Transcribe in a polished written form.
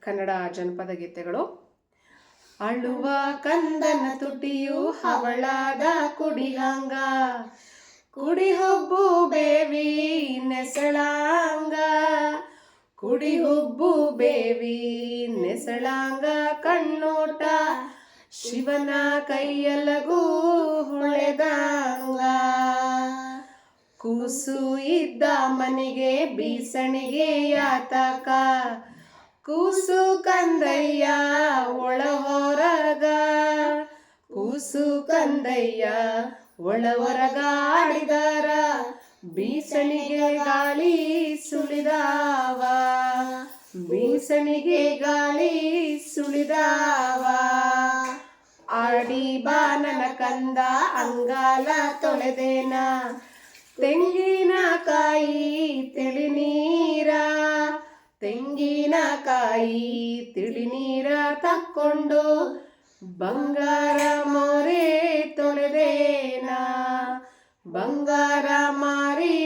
ಕನ್ನಡ ಜನಪದ ಗೀತೆಗಳು. ಅಳುವ ಕಂದನ ತುಟಿಯು ಹವಳಾದ ಕುಡಿಹಂಗ, ಕುಡಿ ಹುಬ್ಬು ಬೇವಿ ನೆಸಳಾಂಗ, ಕುಡಿ ಹುಬ್ಬು ಬೇವಿ ನೆಸಳಾಂಗ, ಕಣ್ಣೋಟ ಶಿವನ ಕೈಯಲಗೂ ಹೊಳೆದಂಗ, ಕೂಸು ಇದ್ದ ಮನೆಗೆ ಬೀಸಣಿಗೆ ಯಾತಕ, ಕೂಸು ಕಂದಯ್ಯ ಒಳ ಹೊರಗ, ಕೂಸು ಕಂದಯ್ಯ ಒಳ ಹೊರಗ ಆಡಿದಾರ, ಬೀಸಣಿಗೆ ಗಾಳಿ ಸುಳಿದಾವ, ಬೀಸಣಿಗೆ ಗಾಳಿ ಸುಳಿದಾವ. ಆಡಿ ಬಾ ನನ್ನ ಕಂದ ಅಂಗಾಲ ತೊಳೆದೇನ, ತೆಂಗಿನಕಾಯಿ ತಿಳಿ ನೀರ, ತೆಂಗಿನಕಾಯಿ ತಿಳಿ ನೀರ ತಕ್ಕೊಂಡು ಬಂಗಾರ ಮೋರೆ ತೊಳೆದೇನ, ಬಂಗಾರ ಮಾರಿ